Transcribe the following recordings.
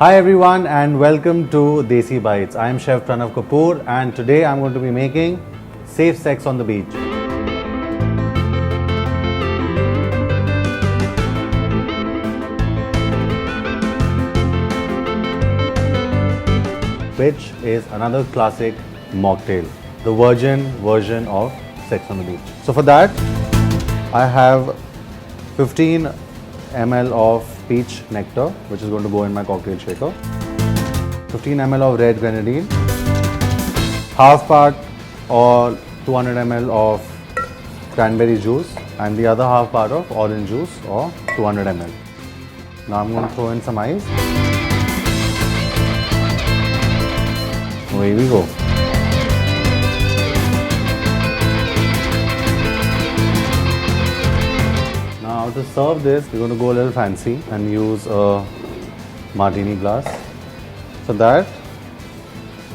Hi everyone and welcome to Desi Bites. I am Chef Pranav Kapoor and today I'm going to be making safe sex on the beach. Which is another classic mocktail, the virgin version of sex on the beach. So for that, I have 15 ml of peach nectar, which is going to go in my cocktail shaker. 15 ml of red grenadine, half part or 200 ml of cranberry juice, and the other half part of orange juice or 200 ml. Now I'm going to throw in some ice. Away we go. Now to serve this, we're going to go a little fancy and use a martini glass. For that,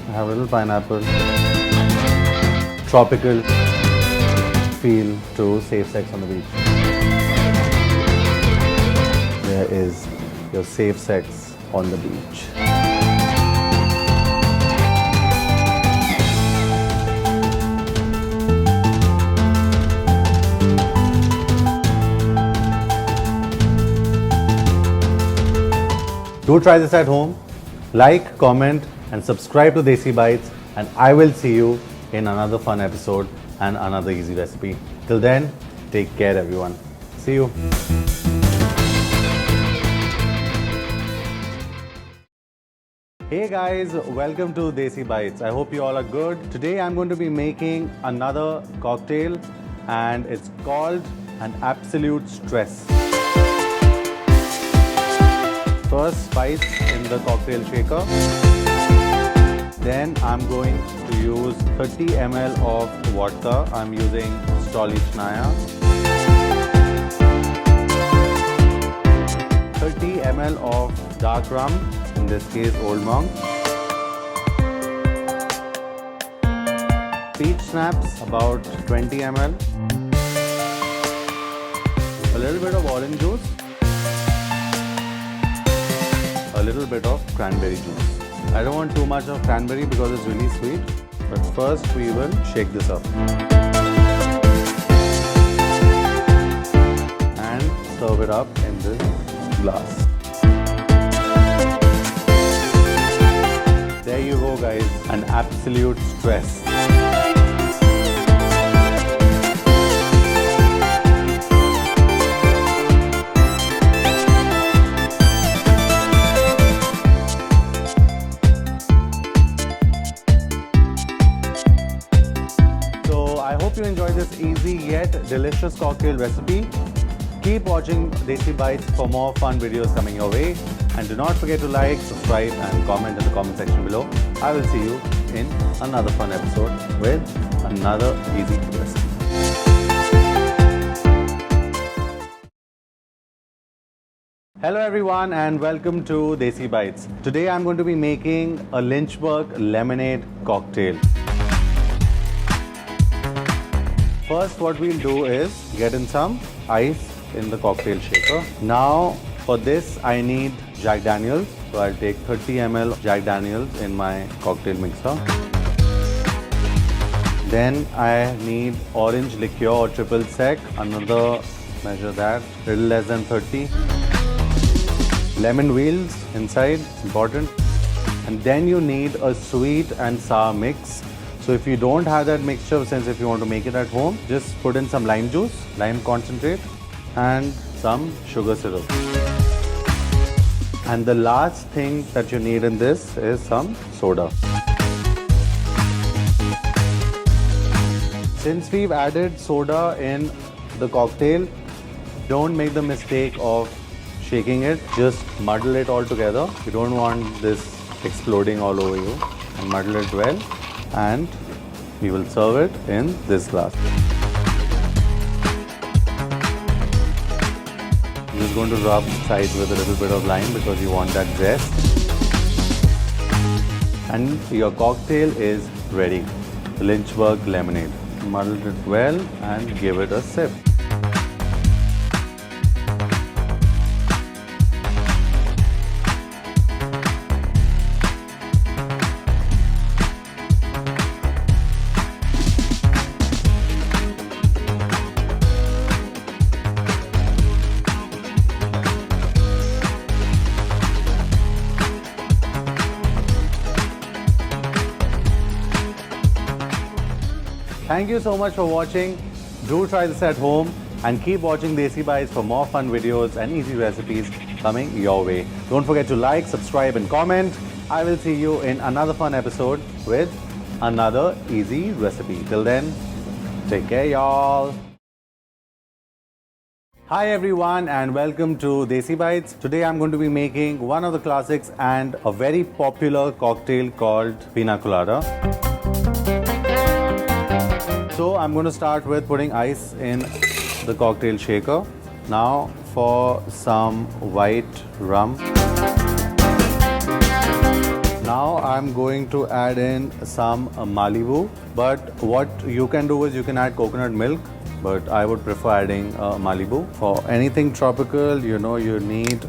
I have a little pineapple. Tropical feel to safe sex on the beach. There is your safe sex on the beach. Do try this at home, like, comment and subscribe to Desi Bites, and I will see you in another fun episode and another easy recipe. Till then, take care everyone. See you. Hey guys, welcome to Desi Bites. I hope you all are good. Today I'm going to be making another cocktail and it's called an absolute stress. First, spice in the cocktail shaker. Then I'm going to use 30 ml of vodka. I'm using Stolichnaya. 30 ml of dark rum, in this case Old Monk. Peach schnapps, about 20 ml. A little bit of orange juice. A little bit of cranberry juice. I don't want too much of cranberry because it's really sweet. But first we will shake this up. And serve it up in this glass. There you go guys, an absolute stress. I hope you enjoyed this easy yet delicious cocktail recipe. Keep watching Desi Bites for more fun videos coming your way. And do not forget to like, subscribe and comment in the comment section below. I will see you in another fun episode with another easy recipe. Hello everyone and welcome to Desi Bites. Today I'm going to be making a Lynchburg lemonade cocktail. First, what we'll do is get in some ice in the cocktail shaker. Now, for this, I need Jack Daniels. So I'll take 30 ml of Jack Daniels in my cocktail mixer. Then I need orange liqueur or triple sec. Another, measure that, little less than 30. Lemon wheels inside, important. And then you need a sweet and sour mix. So if you don't have that mixture, since if you want to make it at home, just put in some lime juice, lime concentrate and some sugar syrup. And the last thing that you need in this is some soda. Since we've added soda in the cocktail, don't make the mistake of shaking it, just muddle it all together. You don't want this exploding all over you, and muddle it well. And we will serve it in this glass. I'm just going to rub sides with a little bit of lime because you want that zest. And your cocktail is ready. Lynchburg lemonade. Muddle it well and give it a sip. Thank you so much for watching. Do try this at home and keep watching Desi Bites for more fun videos and easy recipes coming your way. Don't forget to like, subscribe and comment. I will see you in another fun episode with another easy recipe. Till then, take care y'all. Hi everyone and welcome to Desi Bites. Today I'm going to be making one of the classics and a very popular cocktail called Pina Colada. So I'm going to start with putting ice in the cocktail shaker. Now for some white rum. Now I'm going to add in some Malibu, but what you can do is you can add coconut milk, but I would prefer adding Malibu. For anything tropical, you know, you need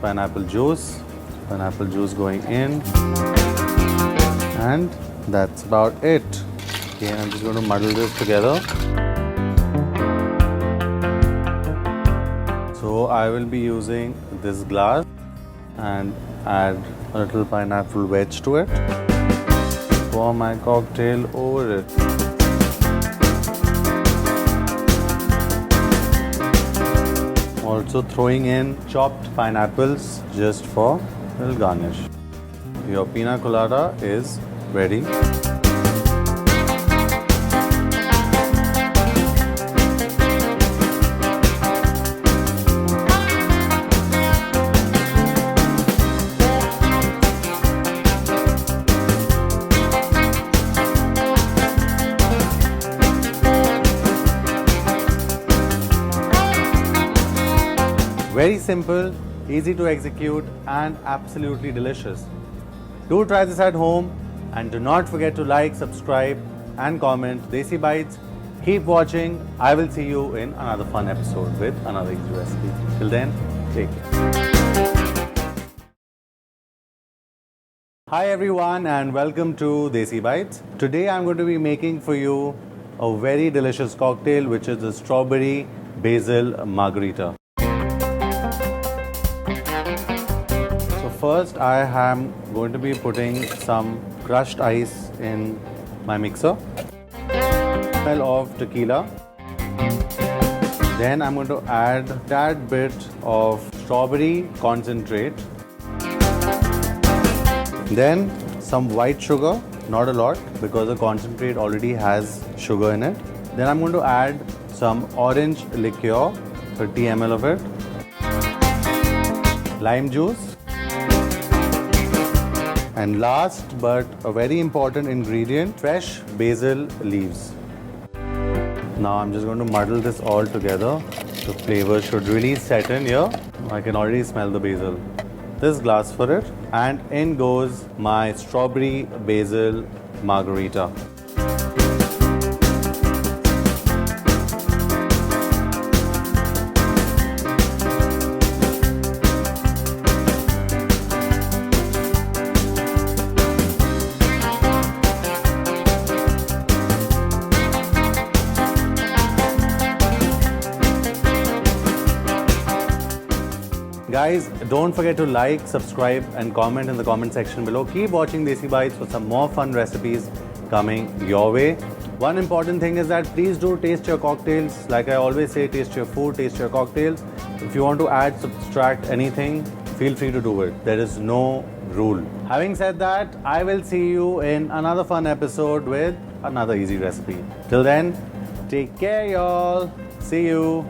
pineapple juice. Pineapple juice going in, and that's about it. Okay, I'm just going to muddle this together. So I will be using this glass and add a little pineapple wedge to it. Pour my cocktail over it. Also throwing in chopped pineapples just for a little garnish. Your pina colada is ready. Very simple, easy to execute and absolutely delicious. Do try this at home and do not forget to like, subscribe and comment Desi Bites. Keep watching. I will see you in another fun episode with another easy recipe. Till then, take care. Hi everyone and welcome to Desi Bites. Today I'm going to be making for you a very delicious cocktail which is the strawberry basil margarita. First, I am going to be putting some crushed ice in my mixer. Smell of tequila. Then I'm going to add a tad bit of strawberry concentrate. Then some white sugar, not a lot because the concentrate already has sugar in it. Then I'm going to add some orange liqueur, 30 ml of it. Lime juice. And last but a very important ingredient, fresh basil leaves. Now I'm just going to muddle this all together. The flavor should really set in here. I can already smell the basil. This glass for it. And in goes my strawberry basil margarita. Guys, don't forget to like, subscribe and comment in the comment section below. Keep watching Desi Bites for some more fun recipes coming your way. One important thing is that please do taste your cocktails. Like I always say, taste your food, taste your cocktails. If you want to add, subtract anything, feel free to do it. There is no rule. Having said that, I will see you in another fun episode with another easy recipe. Till then, take care y'all. See you.